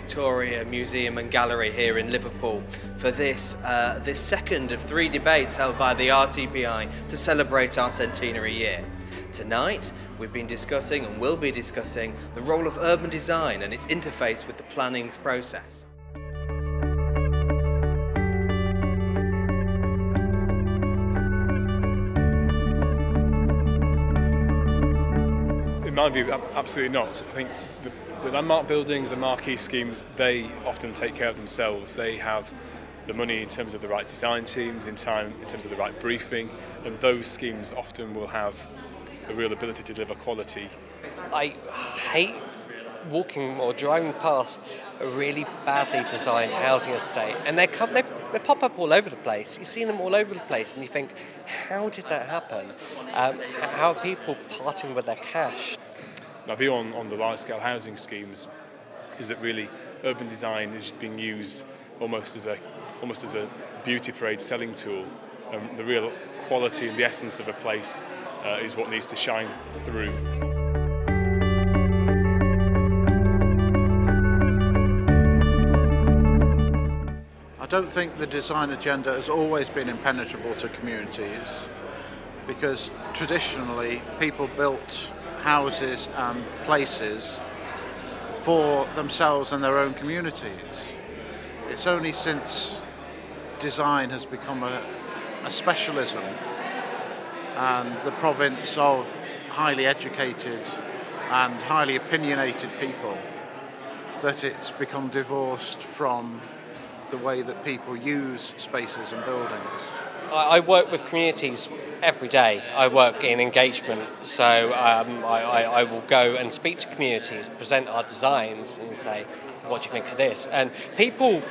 Victoria Museum and Gallery here in Liverpool for this second of 3 debates held by the RTPI to celebrate our centenary year. Tonight we've been discussing and will be discussing the role of urban design and its interface with the planning process. In my view, absolutely not. I think the landmark buildings and marquee schemes, they often take care of themselves. They have the money in terms of the right design teams, in terms of the right briefing, and those schemes often will have a real ability to deliver quality. I hate walking or driving past a really badly designed housing estate, and they pop up all over the place. You see them all over the place and you think, how did that happen? How are people parting with their cash? My view on the large-scale housing schemes is that really urban design is being used almost as a beauty parade selling tool. The real quality and the essence of a place is what needs to shine through. I don't think the design agenda has always been impenetrable to communities, because traditionally people built houses and places for themselves and their own communities. It's only since design has become a specialism and the province of highly educated and highly opinionated people that it's become divorced from the way that people use spaces and buildings. I work with communities every day. I work in engagement, so I will go and speak to communities, present our designs and say, what do you think of this? And people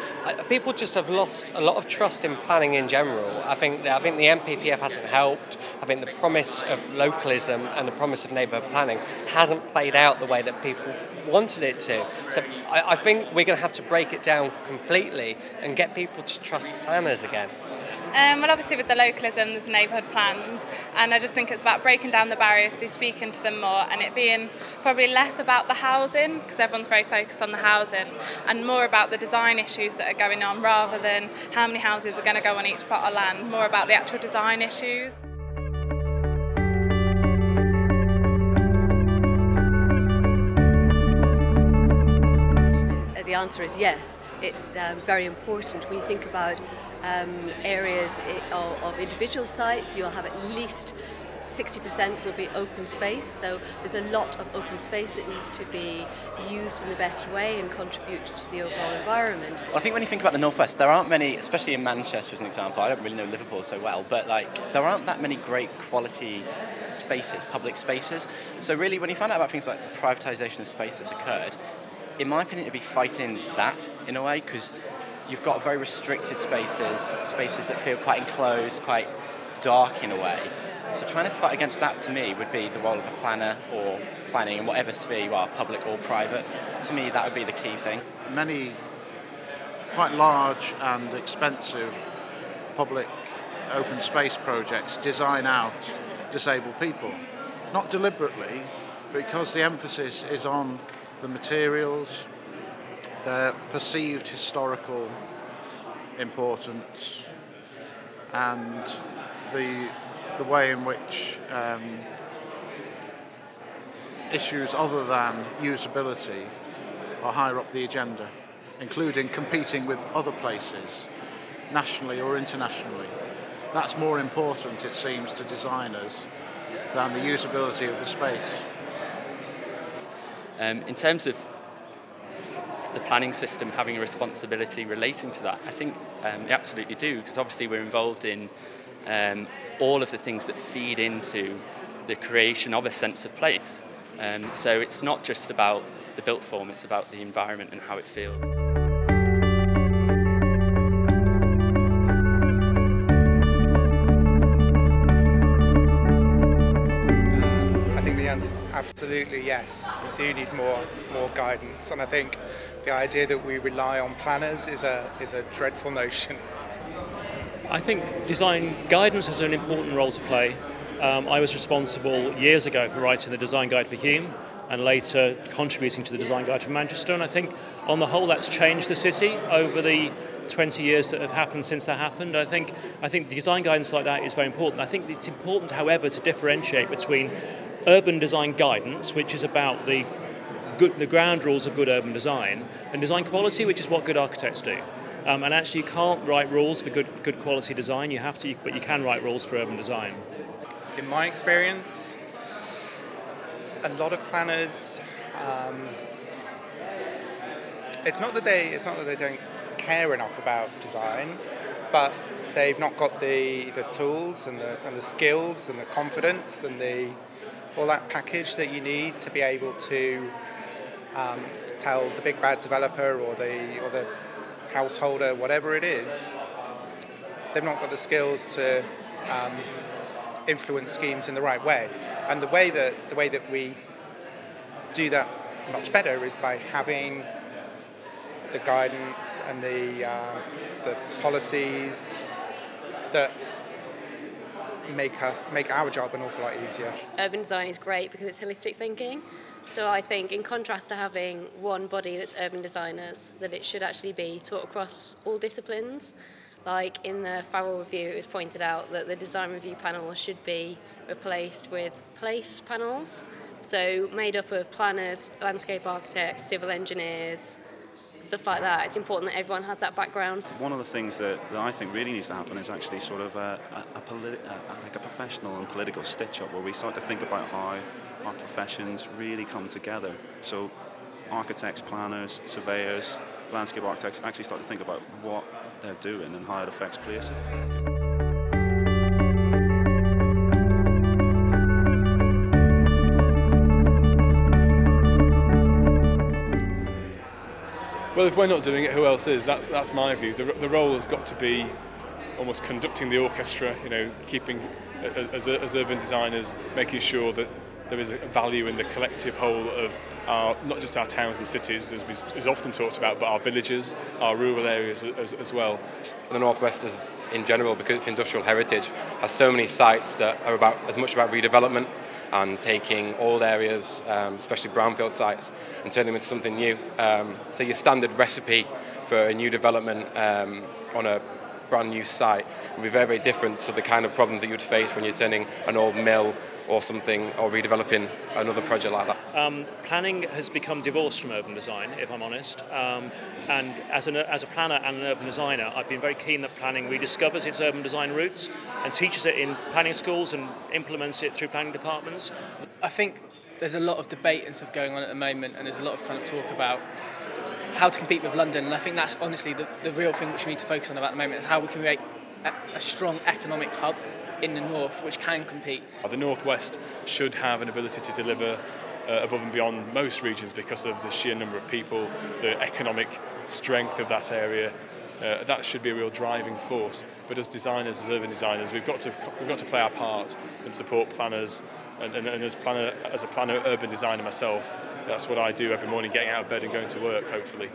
just have lost a lot of trust in planning in general. I think the NPPF hasn't helped. I think the promise of localism and the promise of neighbourhood planning hasn't played out the way that people wanted it to. So I think we're going to have to break it down completely and get people to trust planners again. Well, obviously with the localism there's neighbourhood plans, and I just think it's about breaking down the barriers to speaking to them more, and it being probably less about the housing, because everyone's very focused on the housing, and more about the design issues that are going on rather than how many houses are going to go on each plot of land, more about the actual design issues. The answer is yes. It's very important. When you think about areas of individual sites, you'll have at least 60% will be open space, so there's a lot of open space that needs to be used in the best way and contribute to the overall environment. Well, I think when you think about the Northwest, there aren't many, especially in Manchester as an example. I don't really know Liverpool so well, but there aren't that many great quality spaces, public spaces. So really, when you find out about things like the privatisation of space that's occurred, in my opinion, it'd be fighting that in a way, because you've got very restricted spaces that feel quite enclosed, quite dark in a way. So trying to fight against that, to me, would be the role of a planner or planning in whatever sphere you are, public or private. To me, that would be the key thing. Many quite large and expensive public open space projects design out disabled people. Not deliberately, because the emphasis is on the materials, their perceived historical importance, and the way in which issues other than usability are higher up the agenda, including competing with other places, nationally or internationally. That's more important, it seems, to designers than the usability of the space. In terms of the planning system having a responsibility relating to that, I think they absolutely do, because obviously we're involved in all of the things that feed into the creation of a sense of place. So it's not just about the built form, it's about the environment and how it feels. The answer is absolutely yes. We do need more guidance, and I think the idea that we rely on planners is a dreadful notion. I think design guidance has an important role to play. I was responsible years ago for writing the design guide for Hume, and later contributing to the design guide for Manchester. And I think on the whole that's changed the city over the 20 years that have happened since that happened. I think design guidance like that is very important. I think it's important, however, to differentiate between urban design guidance, which is about the ground rules of good urban design, and design quality, which is what good architects do. And actually, you can't write rules for good quality design. You have to, but you can write rules for urban design. In my experience, a lot of planners, it's not that they don't care enough about design, but they've not got the tools and the skills and the confidence and all that package that you need to be able to tell the big bad developer or the householder, whatever it is, they've not got the skills to influence schemes in the right way. And the way that we do that much better is by having the guidance and the policies that make our job an awful lot easier. Urban design is great because it's holistic thinking. So I think, in contrast to having one body that's urban designers, that it should actually be taught across all disciplines. Like in the Farrell review, it was pointed out that the design review panel should be replaced with place panels, so made up of planners, landscape architects, civil engineers, stuff like that. It's important that everyone has that background. One of the things that I think really needs to happen is actually sort of like a professional and political stitch-up where we start to think about how our professions really come together. So architects, planners, surveyors, landscape architects actually start to think about what they're doing and how it affects places. Well, if we're not doing it, who else is? That's my view. The role has got to be almost conducting the orchestra, keeping, as urban designers, making sure that there is a value in the collective whole of not just our towns and cities, as is often talked about, but our villages, our rural areas as well. The Northwest, in general, because it's industrial heritage, has so many sites that are as much about redevelopment and taking old areas, especially brownfield sites, and turning them into something new. So your standard recipe for a new development on a brand new site would be very, very different to the kind of problems that you'd face when you're turning an old mill or something, or redeveloping another project like that. Planning has become divorced from urban design, if I'm honest. And as a planner and an urban designer, I've been very keen that planning rediscovers its urban design roots and teaches it in planning schools and implements it through planning departments. I think there's a lot of debate and stuff going on at the moment, and there's a lot of kind of talk about how to compete with London, and I think that's honestly the real thing which we need to focus on about the moment, is how we can create a strong economic hub in the north which can compete. The Northwest should have an ability to deliver above and beyond most regions because of the sheer number of people, the economic strength of that area. That should be a real driving force. But as designers, as urban designers, we've got to play our part and support planners. And as a planner, urban designer myself, that's what I do every morning, getting out of bed and going to work, hopefully.